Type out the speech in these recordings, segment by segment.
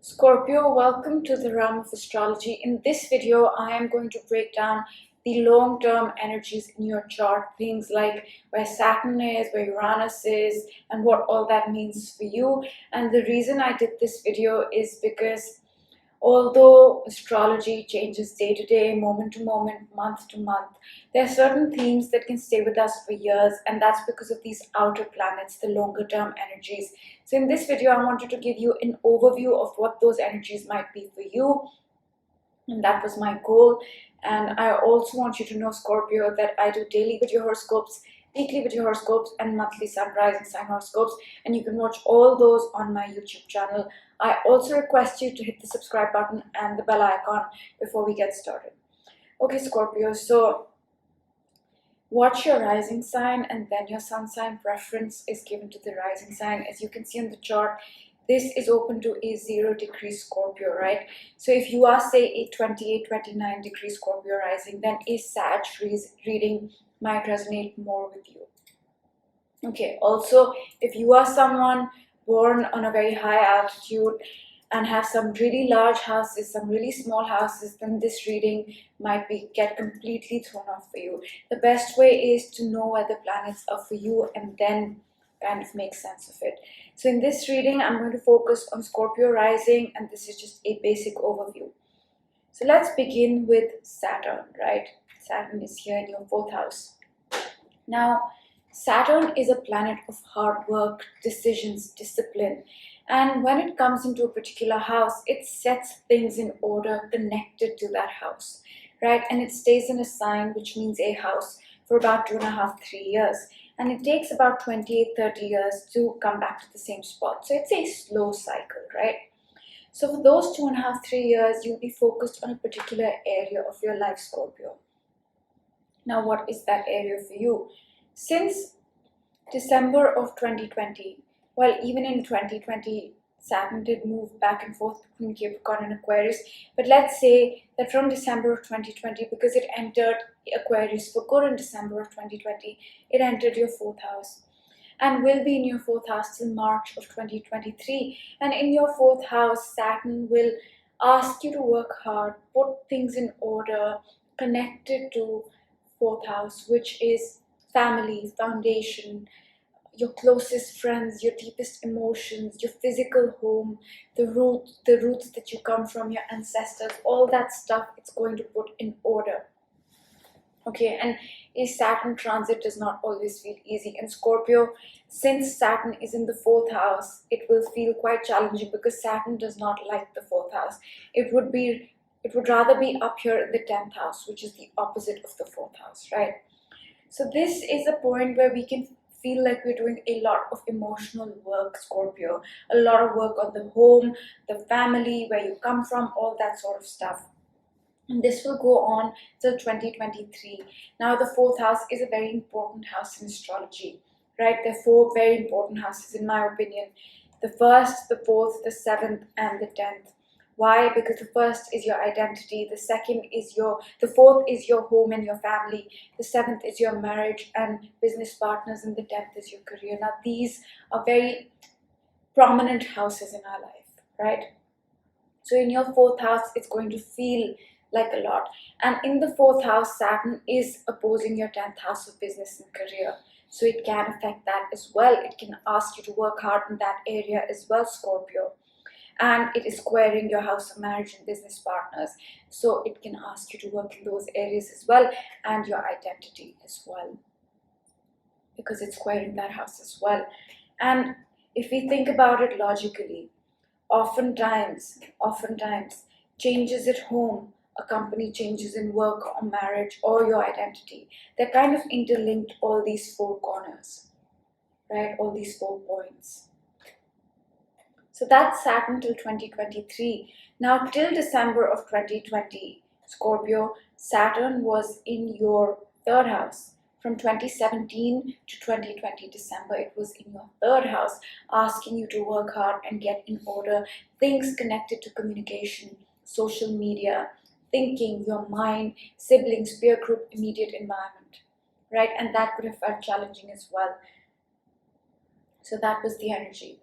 Scorpio, welcome to the realm of astrology. In this video, I am going to break down the long-term energies in your chart, things like where Saturn is, where Uranus is, and what all that means for you. And the reason I did this video is because although astrology changes day to day, moment to moment, month to month, there are certain themes that can stay with us for years, and that's because of these outer planets, the longer term energies. So, in this video, I wanted to give you an overview of what those energies might be for you, and that was my goal. And I also want you to know, Scorpio, that I do daily video horoscopes, weekly video horoscopes, and monthly sunrise and sign horoscopes, and you can watch all those on my YouTube channel. I also request you to hit the subscribe button and the bell icon before we get started. Okay, Scorpio, so watch your rising sign and then your sun sign. Preference is given to the rising sign. As you can see on the chart, this is open to a 0-degree Scorpio, right? So if you are, say, a 28-29-degree Scorpio rising, then a Sag reading might resonate more with you. Okay, also, if you are someone born on a very high altitude and have some really large houses, some really small houses, then this reading might get completely thrown off for you. The best way is to know where the planets are for you and then kind of make sense of it. So in this reading, I'm going to focus on Scorpio rising, and this is just a basic overview. So let's begin with Saturn, right? Saturn is here in your fourth house. Now, Saturn is a planet of hard work, decisions, discipline. And when it comes into a particular house, it sets things in order connected to that house, right? And it stays in a sign, which means a house, for about 2.5, 3 years. And it takes about 28, 30 years to come back to the same spot. So it's a slow cycle, right? So for those 2.5, 3 years, you'll be focused on a particular area of your life, Scorpio. Now, what is that area for you? Since December of 2020, well, even in 2020, Saturn did move back and forth between Capricorn and Aquarius. But let's say that from December of 2020, because it entered Aquarius for good in December of 2020, it entered your fourth house and will be in your fourth house till March of 2023. And in your fourth house, Saturn will ask you to work hard, put things in order, connected to fourth house, which is family, foundation, your closest friends, your deepest emotions, your physical home, the roots that you come from, your ancestors, all that stuff it's going to put in order. Okay, and a Saturn transit does not always feel easy. In Scorpio, since Saturn is in the fourth house, it will feel quite challenging because Saturn does not like the fourth house. It would rather be up here in the 10th house, which is the opposite of the fourth house, right? So this is a point where we can feel like we're doing a lot of emotional work, Scorpio. A lot of work on the home, the family, where you come from, all that sort of stuff. And this will go on till 2023. Now, the fourth house is a very important house in astrology, right? There are 4 very important houses, in my opinion. The first, the fourth, the seventh, and the 10th. Why? Because the first is your identity, the fourth is your home and your family, the seventh is your marriage and business partners, and the 10th is your career. Now, these are very prominent houses in our life, right? So in your fourth house, it's going to feel like a lot. And in the fourth house, Saturn is opposing your 10th house of business and career. So it can affect that as well. It can ask you to work hard in that area as well, Scorpio. And it is squaring your house of marriage and business partners. So it can ask you to work in those areas as well, and your identity as well, because it's squaring that house as well. And if we think about it logically, oftentimes, changes at home accompany changes in work or marriage or your identity. They're kind of interlinked, all these 4 corners, right? All these 4 points. So that's Saturn till 2023. Now, till December of 2020, Scorpio, Saturn was in your 3rd house. From 2017 to 2020 December, it was in your 3rd house, asking you to work hard and get in order things connected to communication, social media, thinking, your mind, siblings, peer group, immediate environment, right? And that could have felt challenging as well. So that was the energy.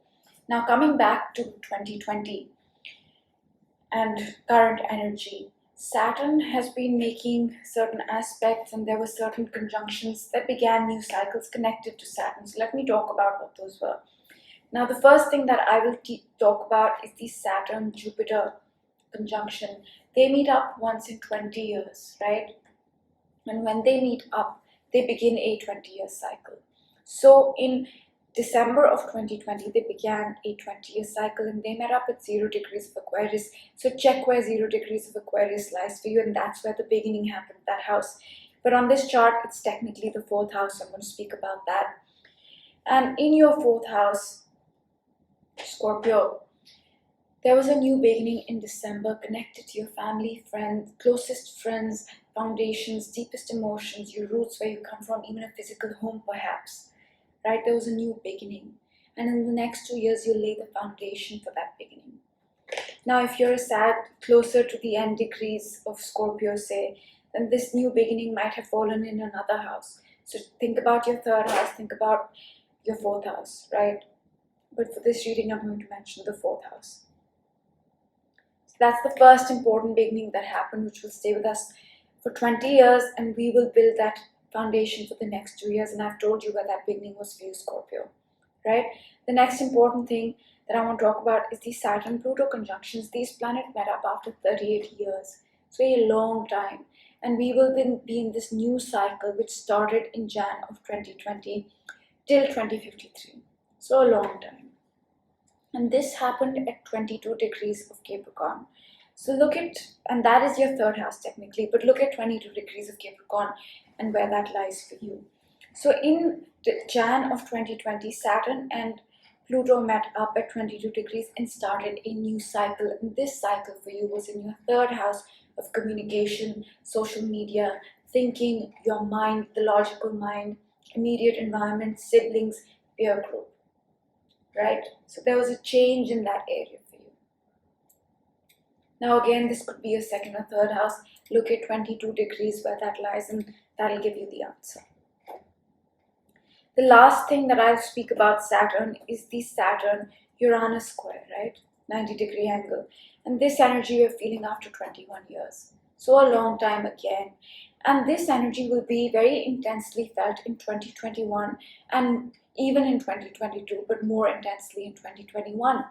Now, coming back to 2020, and current energy. Saturn has been making certain aspects, and there were certain conjunctions that began new cycles connected to Saturn. So let me talk about what those were. Now, the first thing that I will talk about is the Saturn-Jupiter conjunction. They meet up once in 20 years, right? And when they meet up, they begin a 20-year cycle. So in December of 2020, they began a 20-year cycle, and they met up at 0 degrees of Aquarius. So check where 0 degrees of Aquarius lies for you, and that's where the beginning happened, that house. But on this chart, it's technically the 4th house, so I'm going to speak about that. And in your 4th house, Scorpio, there was a new beginning in December connected to your family, friends, closest friends, foundations, deepest emotions, your roots, where you come from, even a physical home perhaps, right? There was a new beginning. And in the next 2 years, you'll lay the foundation for that beginning. Now, if you're closer to the end degrees of Scorpio, say, then this new beginning might have fallen in another house. So think about your 3rd house, think about your 4th house, right? But for this reading, I'm going to mention the 4th house. So that's the first important beginning that happened, which will stay with us for 20 years, and we will build that foundation for the next 2 years. And I've told you where that beginning was for you, Scorpio, right? The next important thing that I want to talk about is the Saturn-Pluto conjunctions. These planets met up after 38 years, so a long time. And we will be in this new cycle, which started in Jan of 2020 till 2053. So a long time. And this happened at 22 degrees of Capricorn. So look at, and that is your 3rd house technically, but look at 22 degrees of Capricorn and where that lies for you. So in Jan of 2020, Saturn and Pluto met up at 22 degrees and started a new cycle. And this cycle for you was in your 3rd house of communication, social media, thinking, your mind, the logical mind, immediate environment, siblings, peer group, right? So there was a change in that area for you. Now again, this could be your 2nd or 3rd house. Look at 22 degrees where that lies, and that'll give you the answer. The last thing that I'll speak about Saturn is the Saturn-Uranus square, right? 90-degree angle. And this energy we're feeling after 21 years. So a long time again. And this energy will be very intensely felt in 2021 and even in 2022, but more intensely in 2021.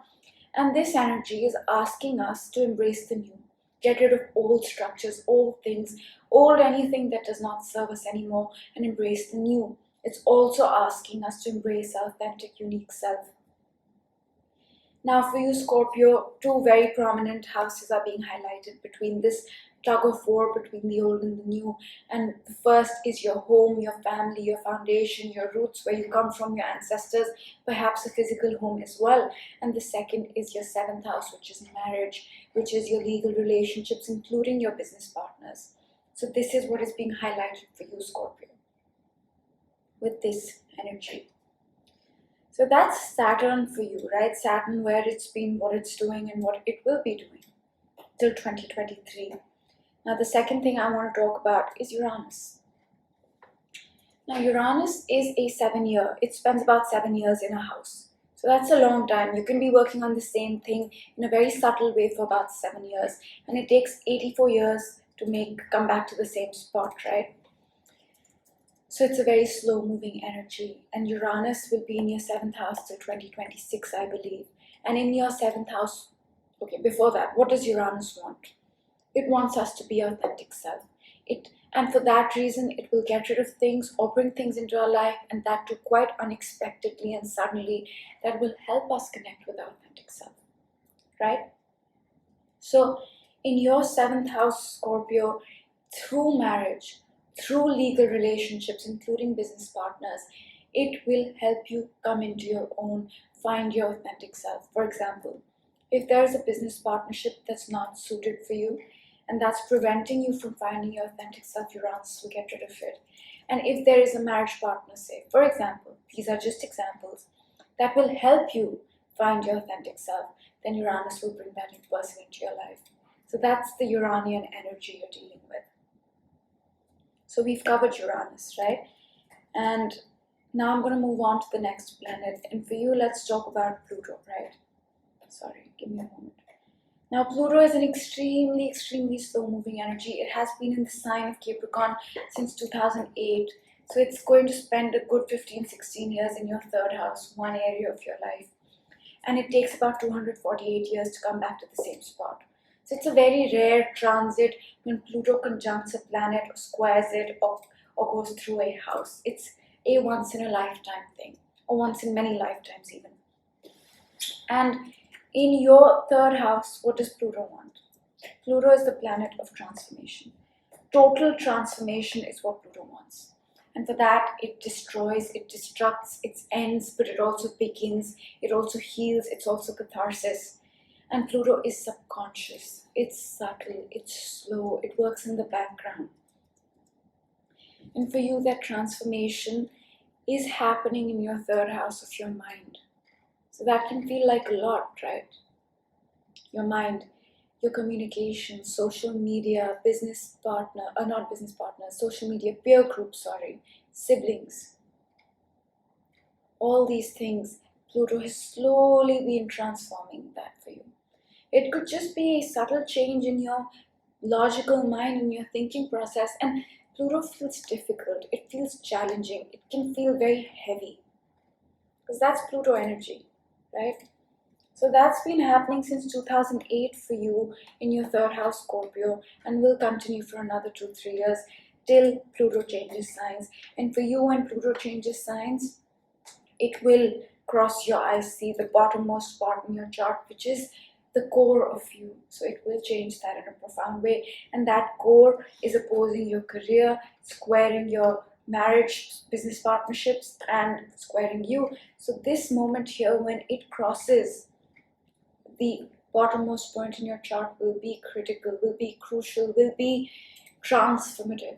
And this energy is asking us to embrace the new. Get rid of old structures, old things, anything that does not serve us anymore, and embrace the new. It's also asking us to embrace our authentic, unique self. Now for you, Scorpio, 2 very prominent houses are being highlighted between this tug of war between the old and the new. And the first is your home, your family, your foundation, your roots, where you come from, your ancestors, perhaps a physical home as well. And the second is your 7th house, which is marriage, which is your legal relationships, including your business partners. So this is what is being highlighted for you, Scorpio, with this energy. So that's Saturn for you, right? Saturn, where it's been, what it's doing, and what it will be doing till 2023. Now, the second thing I want to talk about is Uranus. Now, Uranus is a 7-year. It spends about 7 years in a house. So that's a long time. You can be working on the same thing in a very subtle way for about 7 years. And it takes 84 years to come back to the same spot, right? So it's a very slow moving energy. And Uranus will be in your 7th house till 2026, I believe. And in your 7th house, okay, before that, what does Uranus want? It wants us to be our authentic self. And for that reason, it will get rid of things or bring things into our life, and that too quite unexpectedly and suddenly, that will help us connect with our authentic self, right? So in your 7th house, Scorpio, through marriage, through legal relationships, including business partners, it will help you come into your own, find your authentic self. For example, if there's a business partnership that's not suited for you, and that's preventing you from finding your authentic self, Uranus will get rid of it. And if there is a marriage partner, say, for example, these are just examples, that will help you find your authentic self, then Uranus will bring that person into your life. So that's the Uranian energy you're dealing with. So we've covered Uranus, right? And now I'm going to move on to the next planet. And for you, let's talk about Pluto, right? Sorry, give me a moment. Now, Pluto is an extremely slow moving energy. It has been in the sign of Capricorn since 2008. So it's going to spend a good 15-16 years in your third house, one area of your life. And it takes about 248 years to come back to the same spot. So it's a very rare transit when Pluto conjuncts a planet or squares it or goes through a house. It's a once in a lifetime thing, or once in many lifetimes even. And in your third house, what does Pluto want? Pluto is the planet of transformation. Total transformation is what Pluto wants. And for that, it destroys, it destructs, it ends, but it also begins, it also heals, it's also catharsis. And Pluto is subconscious, it's subtle, it's slow, it works in the background. And for you, that transformation is happening in your third house of your mind. So that can feel like a lot, right? Your mind, your communication, social media, business partner, not business partner, social media, peer group, siblings. All these things, Pluto has slowly been transforming that for you. It could just be a subtle change in your logical mind, in your thinking process, and Pluto feels difficult, it feels challenging, it can feel very heavy. Because that's Pluto energy, right? So that's been happening since 2008 for you in your third house, Scorpio, and will continue for another 2-3 years till Pluto changes signs. And for you, when Pluto changes signs, it will cross your eyes, see the bottommost spot in your chart, which is the core of you. So it will change that in a profound way. And that core is opposing your career, squaring your marriage, business partnerships, and squaring you. So this moment here, when it crosses the bottommost point in your chart, will be critical, will be crucial, will be transformative.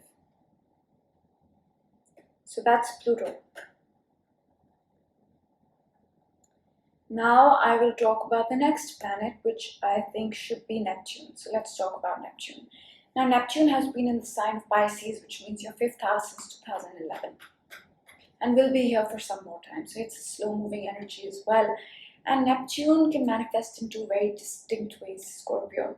So that's Pluto. Now I will talk about the next planet, which I think should be Neptune. So let's talk about Neptune. Now Neptune has been in the sign of Pisces, which means your fifth house since 2011. And will be here for some more time. So it's a slow moving energy as well. And Neptune can manifest in two very distinct ways, Scorpio.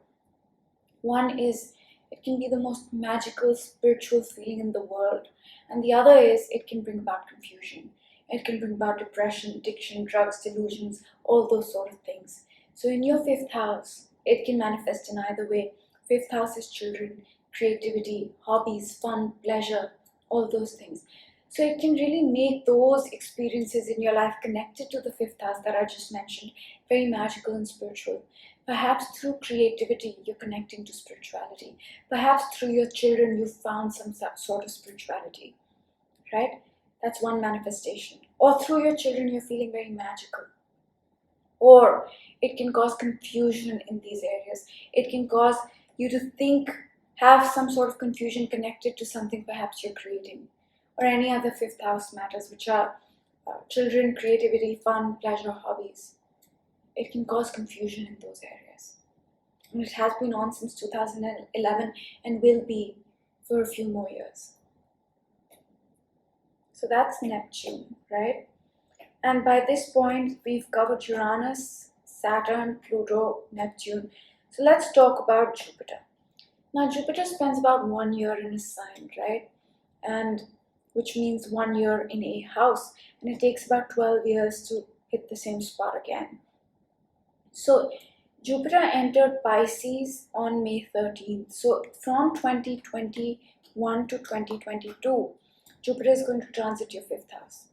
One is it can be the most magical, spiritual feeling in the world. And the other is it can bring about confusion. It can bring about depression, addiction, drugs, delusions, all those sort of things. So in your fifth house, it can manifest in either way. Fifth house is children, creativity, hobbies, fun, pleasure, all those things. So it can really make those experiences in your life connected to the fifth house that I just mentioned very magical and spiritual. Perhaps through creativity, you're connecting to spirituality. Perhaps through your children, you've found some sort of spirituality, right? That's one manifestation. Or through your children, you're feeling very magical. Or it can cause confusion in these areas. It can cause you to think, have some sort of confusion connected to something perhaps you're creating. Or any other fifth house matters, which are children, creativity, fun, pleasure, hobbies. It can cause confusion in those areas. And it has been on since 2011 and will be for a few more years. So that's Neptune, right? And by this point, we've covered Uranus, Saturn, Pluto, Neptune. So let's talk about Jupiter. Now, Jupiter spends about 1 year in a sign, right? And which means 1 year in a house. And it takes about 12 years to hit the same spot again. So Jupiter entered Pisces on May 13th. So from 2021 to 2022, Jupiter is going to transit your fifth house.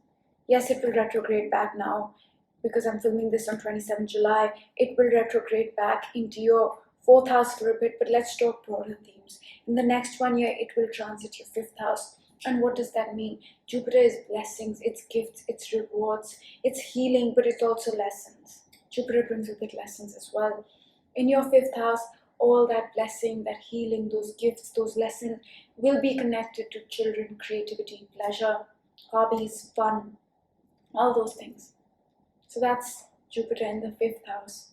Yes, it will retrograde back now because I'm filming this on 27 July. It will retrograde back into your fourth house for a bit, but let's talk broader themes. In the next 1 year, it will transit your fifth house. And what does that mean? Jupiter is blessings, it's gifts, it's rewards, it's healing, but it's also lessons. Jupiter brings with it lessons as well. In your fifth house, all that blessing, that healing, those gifts, those lessons will be connected to children, creativity, pleasure, hobbies, fun, all those things. So that's Jupiter in the fifth house.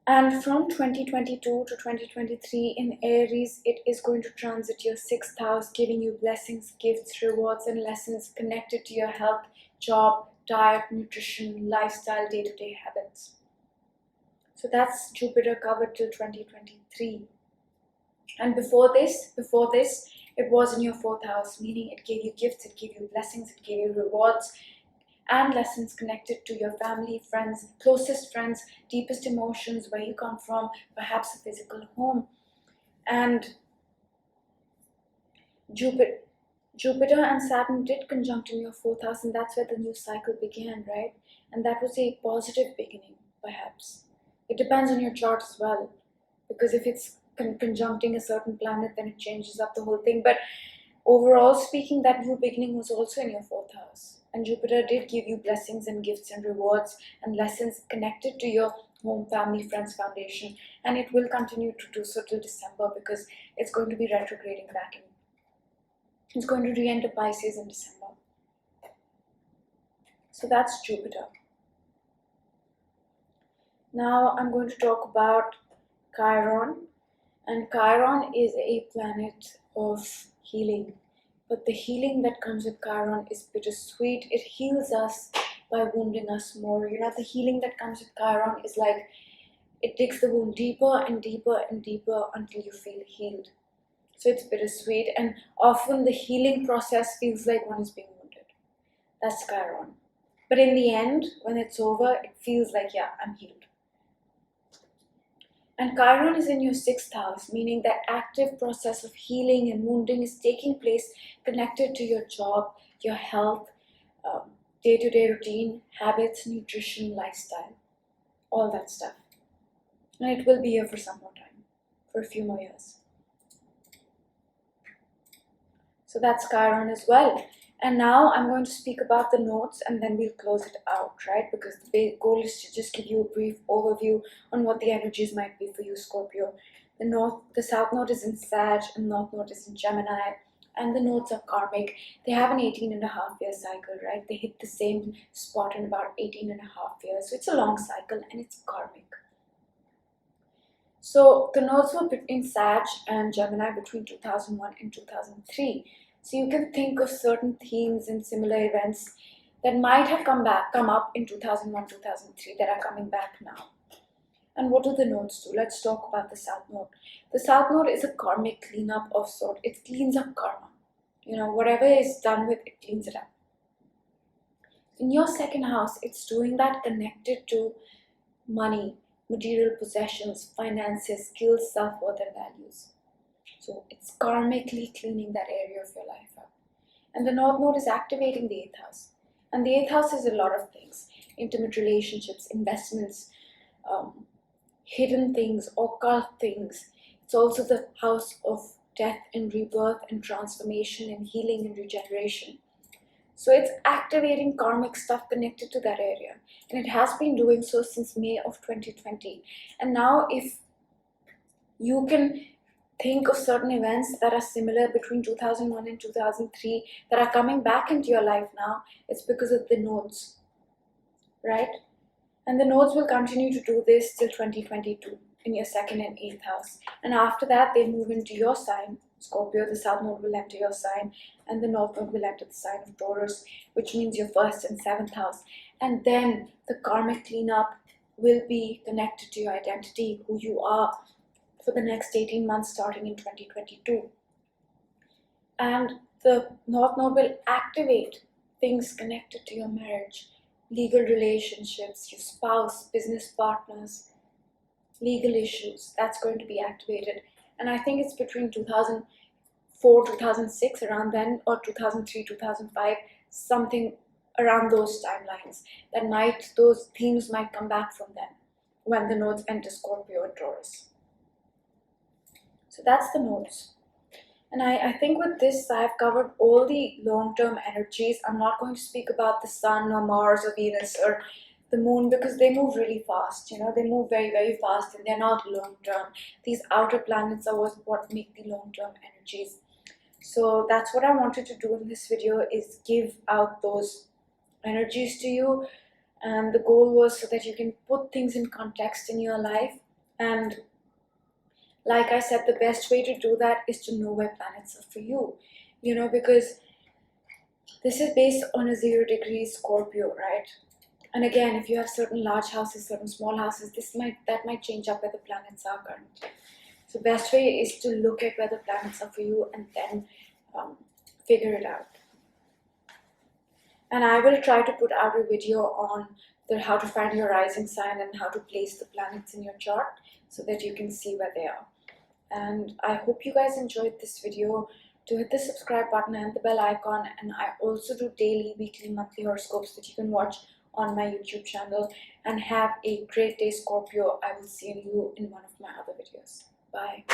And from 2022 to 2023 in Aries, it is going to transit your sixth house, giving you blessings, gifts, rewards, and lessons connected to your health, job, diet, nutrition, lifestyle, day-to-day habits. So that's Jupiter covered till 2023. And before this, it was in your 4th house, meaning it gave you gifts, it gave you blessings, it gave you rewards and lessons connected to your family, friends, closest friends, deepest emotions, where you come from, perhaps a physical home. And Jupiter and Saturn did conjunct in your 4th house, and that's where the new cycle began, right? And that was a positive beginning, perhaps. It depends on your chart as well, because if it's conjuncting a certain planet, then it changes up the whole thing. But overall speaking, that new beginning was also in your 4th house. And Jupiter did give you blessings and gifts and rewards and lessons connected to your home, family, friends, foundation. And it will continue to do so till December, because it's going to be retrograding back in. It's going to re-enter Pisces in December. So that's Jupiter. Now I'm going to talk about Chiron. And Chiron is a planet of healing. But the healing that comes with Chiron is bittersweet. It heals us by wounding us more. You know, the healing that comes with Chiron is like, it digs the wound deeper and deeper and deeper until you feel healed. So it's bittersweet, and often the healing process feels like one is being wounded. That's Chiron. But in the end, when it's over, it feels like, yeah, I'm healed. And Chiron is in your 6th house, meaning that active process of healing and wounding is taking place connected to your job, your health, day-to-day routine, habits, nutrition, lifestyle, all that stuff. And it will be here for some more time, for a few more years. So that's Chiron as well. And now I'm going to speak about the nodes, and then we'll close it out, right? Because the goal is to just give you a brief overview on what the energies might be for you, Scorpio. The south node is in Sag, and north node is in Gemini, and the nodes are karmic. They have an 18.5-year cycle, right? They hit the same spot in about 18.5 years. So it's a long cycle, and it's karmic. So the nodes were in Sag and Gemini between 2001 and 2003. So you can think of certain themes and similar events that might have come up in 2001, 2003 that are coming back now. And what do the nodes do? Let's talk about the South Node. The South Node is a karmic cleanup of sort. It cleans up karma. You know, whatever is done with it, cleans it up. In your 2nd house, it's doing that connected to money, material possessions, finances, skills, self-worth, and values. So it's karmically cleaning that area of your life up. And the North Node is activating the 8th house. And the 8th house is a lot of things: intimate relationships, investments, hidden things, occult things. It's also the house of death and rebirth and transformation and healing and regeneration. So it's activating karmic stuff connected to that area. And it has been doing so since May of 2020. And now if you can think of certain events that are similar between 2001 and 2003 that are coming back into your life now, it's because of the nodes, right? And the nodes will continue to do this till 2022 in your 2nd and 8th house. And after that, they move into your sign, Scorpio. The South Node will enter your sign, and the North Node will enter the sign of Taurus, which means your 1st and 7th house. And then the karmic cleanup will be connected to your identity, who you are, for the next 18 months starting in 2022. And the North Node will activate things connected to your marriage, legal relationships, your spouse, business partners, legal issues. That's going to be activated. And I think it's between 2004, 2006, around then, or 2003, 2005, something around those timelines. Those themes might come back from then, when the nodes enter Scorpio and Taurus. So that's the nodes. And I think with this, I've covered all the long-term energies. I'm not going to speak about the Sun or Mars or Venus or the Moon, because they move really fast. You know, they move very, very fast, and they're not long-term. These outer planets are what make the long-term energies. So that's what I wanted to do in this video, is give out those energies to you. And the goal was so that you can put things in context in your life. And like I said, the best way to do that is to know where planets are for you. You know, because this is based on a 0 degree Scorpio, right? And again, if you have certain large houses, certain small houses, that might change up where the planets are currently. So best way is to look at where the planets are for you and then figure it out. And I will try to put out a video on how to find your rising sign and how to place the planets in your chart so that you can see where they are. And I hope you guys enjoyed this video. To hit the subscribe button and the bell icon, and I also do daily, weekly, monthly horoscopes that you can watch on my YouTube channel. And have a great day, Scorpio. I will see you in one of my other videos. Bye.